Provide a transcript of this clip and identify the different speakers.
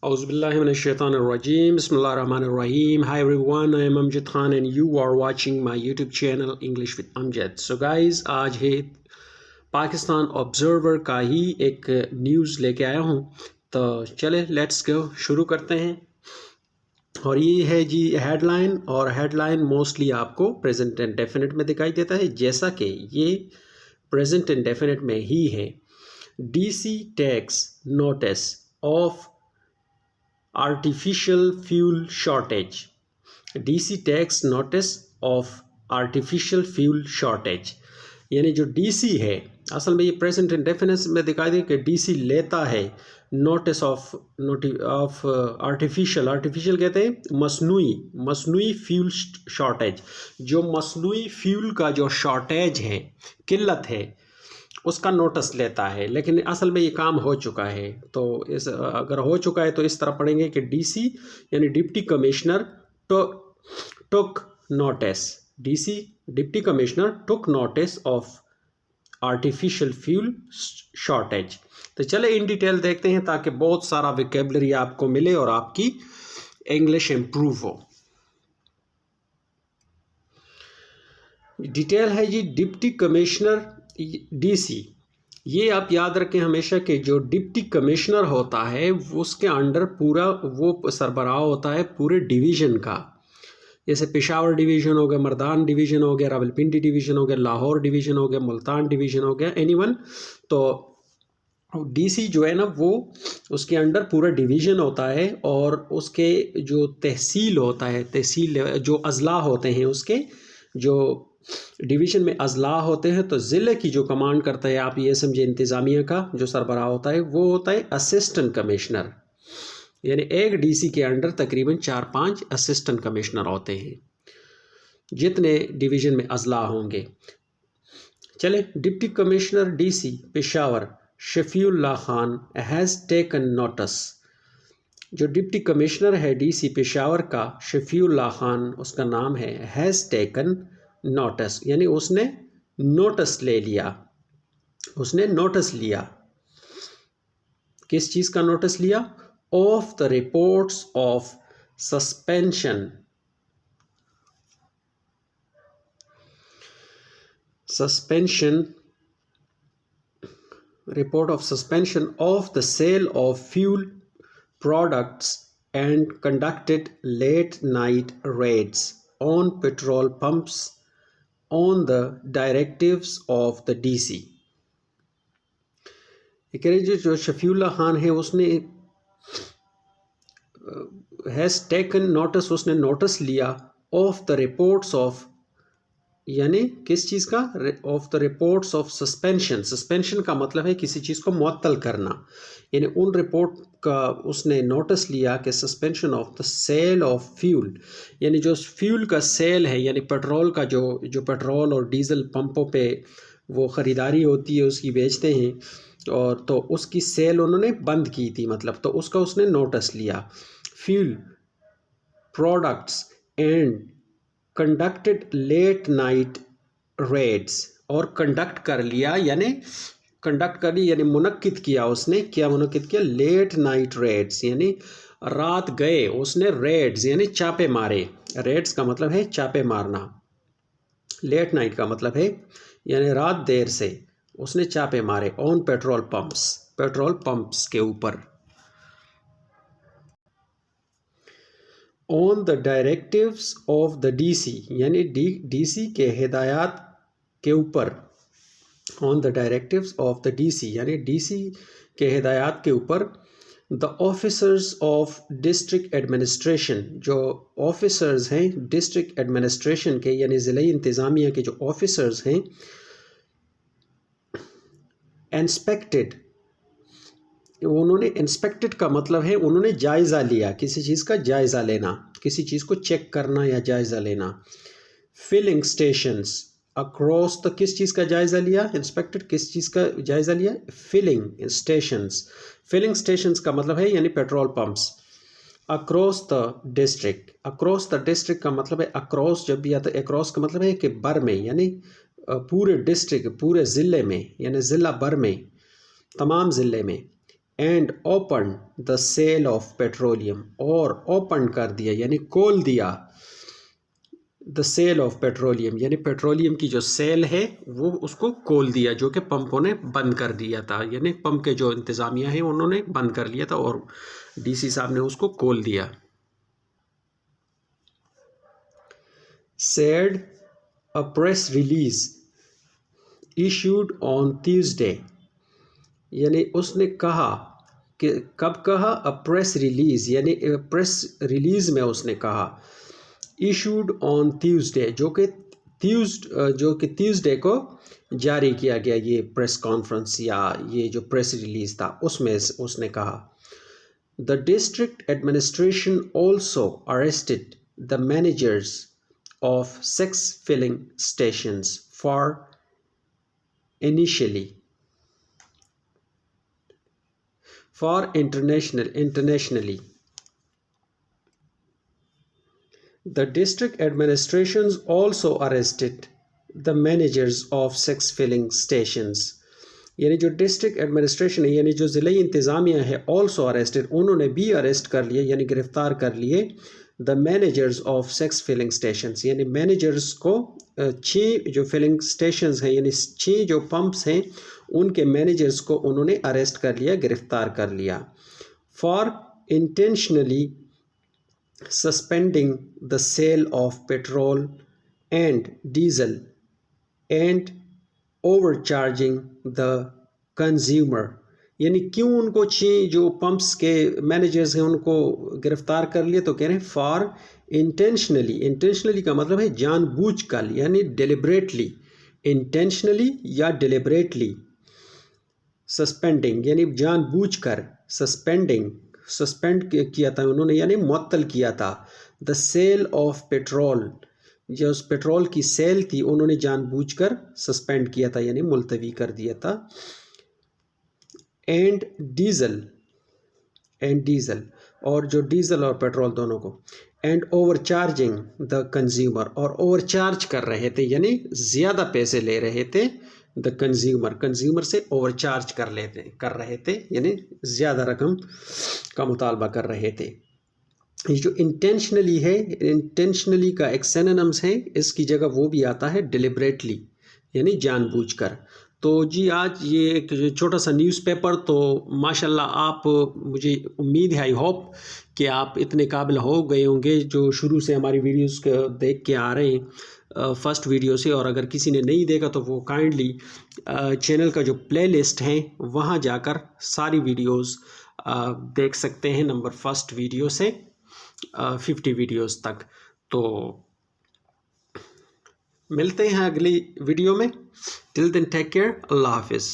Speaker 1: Auzu billahi minash shaitanir rajim. Bismillahir Rahmanir Rahim. Hi everyone, I am Amjad Khan and you are watching my YouTube channel English with Amjad. So guys, आज है Pakistan observer का ही एक news लेके आया हूँ, तो चले let's go शुरू करते हैं। और ये है जी हेडलाइन, और हेडलाइन मोस्टली आपको प्रेजेंट इंडेफिनिट में दिखाई देता है, जैसा कि ये प्रेजेंट इंडेफिनिट में ही है। DC takes notice of artificial fuel shortage. DC takes notice of artificial fuel shortage. यानी जो DC है, असल में ये प्रेजेंट इंडेफिनिट में दिखाई दे कि DC लेता है नोटिस ऑफ आर्टिफिशियल कहते हैं मसनूई फ्यूल शॉर्टेज। जो मसनूई फ्यूल का जो शॉर्टेज है, किल्लत है, उसका नोटिस लेता है। लेकिन असल में ये काम हो चुका है, तो इस अगर हो चुका है तो इस तरह पढ़ेंगे कि DC यानी deputy commissioner took notice, DC deputy commissioner took notice of artificial fuel shortage. तो चले इन डिटेल देखते हैं ताकि बहुत सारा वोकैबुलरी आपको मिले और आपकी इंग्लिश इम्प्रूव हो। डिटेल है जी डिप्टी कमिश्नर DC। ये आप याद रखें हमेशा कि जो डिप्टी कमिश्नर होता है उसके अंडर पूरा वो सरबराह होता है पूरे डिवीज़न का। जैसे पेशावर डिवीज़न हो गया, मर्दान डिवीज़न हो गया, रावलपिंडी डिवीज़न हो गया, लाहौर डिवीज़न हो गया, मुल्तान डिवीज़न हो गया, एनीवन। तो DC जो है ना, वो उसके अंडर पूरा डिवीज़न होता है, और उसके जो तहसील होता है, तहसील जो अजला होते हैं, उसके जो डिवीज़न में अजला होते हैं, तो ज़िले की जो कमांड करता है, आप ये समझे इंतज़ामिया का जो सरबराह होता है, वो होता है असिस्टेंट कमिश्नर। यानी एक DC के अंडर तकरीबन 4-5 असिस्टेंट कमिश्नर होते हैं, जितने डिवीज़न में अजला होंगे। चले, deputy commissioner DC Peshawar Shafiullah Khan has taken notice. जो डिप्टी कमिश्नर है DC पेशावर का, शफीउल्लाह खान उसका नाम है, हैज़ टेकन नोटिस यानी उसने नोटिस ले लिया, उसने नोटिस लिया। किस चीज़ का नोटिस लिया? Of the reports of suspension report of suspension of the sale of fuel products and conducted late night raids on petrol pumps on the directives of the DC। जो शफीउल्लाह खान है उसने हैज़ टेकन नोटिस, उसने notice लिया of the reports of, यानी किस चीज़ का? Of the reports of suspension का मतलब है किसी चीज़ को मुअत्तल करना। यानी उन रिपोर्ट का उसने नोटिस लिया कि suspension of the sale of fuel, यानी जो फ्यूल का सेल है, यानी पेट्रोल का जो पेट्रोल और डीजल पंपों पे वो ख़रीदारी होती है, उसकी बेचते हैं, और तो उसकी सेल उन्होंने बंद की थी, मतलब तो उसका उसने नोटिस लिया। Fuel products and conducted late night raids, और कंडक्ट कर लिया यानी मुनक्किद किया उसने। क्या मुनक्किद किया? लेट नाइट रेड्स, यानी रात गए उसने, रेड्स यानी चापे मारे। रेड्स का मतलब है चापे मारना, लेट नाइट का मतलब है यानी रात देर से उसने चापे मारे। ऑन पेट्रोल पंप्स के ऊपर। On the directives of the DC यानी DC के हिदायत के ऊपर। On the directives of the DC यानी DC के हिदायत के ऊपर। The officers of district administration, जो ऑफिसर्स हैं डिस्ट्रिक्ट एडमिनिस्ट्रेशन के, यानी ज़िले इंतज़ामिया के जो ऑफिसर्स हैं, इंस्पेक्टेड, उन्होंने इंस्पेक्टेड का मतलब है उन्होंने जायज़ा लिया, किसी चीज़ का जायज़ा लेना, किसी चीज़ को चेक करना या जायज़ा लेना। फिलिंग स्टेशंस अक्रॉस द, किस चीज़ का जायज़ा लिया? इंस्पेक्टेड किस चीज़ का जायज़ा लिया? फिलिंग स्टेशंस का मतलब है यानी petrol pumps. Across the district का मतलब है अक्रॉस, जब भी आता है अक्रॉस का मतलब है कि बर में, यानी पूरे डिस्ट्रिक्ट, पूरे ज़िले में, यानी ज़िला भर में, तमाम ज़िले में। And open the sale of petroleum, اور اوپن کر دیا یعنی کھول دیا دا سیل آف پیٹرولیم یعنی پیٹرولیم کی جو سیل ہے وہ اس کو کھول دیا، جو کہ پمپوں نے بند کر دیا تھا، یعنی پمپ کے جو انتظامیہ ہیں انہوں نے بند کر لیا تھا اور ڈی سی صاحب نے اس کو کھول دیا. said a press release issued on Tuesday، یعنی اس نے کہا کہ کب کہا، پریس ریلیز یعنی پریس ریلیز میں اس نے کہا ایشوڈ آن ٹیوزڈے، جو کہ ٹیوزڈے کو جاری کیا گیا یہ پریس کانفرنس یا یہ جو پریس ریلیز تھا، اس میں اس نے کہا the district administration also arrested the managers of six filling stations for internationally. The district administrations also arrested the managers of sex filling stations. یعنی جو ڈسٹرکٹ ایڈمنسٹریشن ہے یعنی جو ضلعی انتظامیہ ہے also arrested، انہوں نے بھی اریسٹ کر لیے یعنی گرفتار کر لیے the managers of sex filling stations، یعنی مینیجرز کو 6 جو فلنگ اسٹیشنز ہیں یعنی 6 جو پمپس ہیں ان کے مینیجرز کو انہوں نے اریسٹ کر لیا، گرفتار کر لیا. For intentionally suspending the sale of petrol and diesel and overcharging the consumer, یعنی کیوں ان کو 6 جو پمپس کے مینیجرز ہیں ان کو گرفتار کر لیے، تو کہہ رہے ہیں فار انٹینشنلی کا مطلب ہے جان بوجھ کر یعنی ڈیلیبریٹلی، انٹینشنلی یا ڈیلیبریٹلی. سسپینڈنگ یعنی جان بوجھ کر، سسپینڈ کیا تھا انہوں نے یعنی معطل کیا تھا. دا سیل آف پیٹرول، جو اس پیٹرول کی سیل تھی انہوں نے جان بوجھ کر سسپینڈ کیا تھا یعنی ملتوی کر دیا تھا. اینڈ ڈیزل اور جو ڈیزل اور پیٹرول دونوں کو. And overcharging the consumer, اور اوور چارج کر رہے تھے یعنی زیادہ پیسے لے رہے تھے. دا کنزیومر سے اوور چارج کر رہے تھے یعنی زیادہ رقم کا مطالبہ کر رہے تھے. یہ جو انٹینشنلی ہے، انٹینشنلی کا ایک سینونمز ہے، اس کی جگہ وہ بھی آتا ہے ڈیلیبریٹلی یعنی جان بوجھ کر. تو جی آج یہ ایک چھوٹا سا نیوز پیپر، تو ماشاءاللہ آپ، مجھے امید ہے، آئی ہوپ کہ آپ اتنے قابل ہو گئے ہوں گے جو شروع سے ہماری ویڈیوز کو دیکھ کے آ رہے ہیں فرسٹ ویڈیو سے. اور اگر کسی نے نہیں دیکھا تو وہ کائنڈلی چینل کا جو پلے لسٹ ہے وہاں جا کر ساری ویڈیوز دیکھ سکتے ہیں، نمبر فرسٹ ویڈیو سے 50 ویڈیوز تک. تو ملتے ہیں اگلی ویڈیو میں. ٹل دین ٹیک کیئر، اللہ حافظ.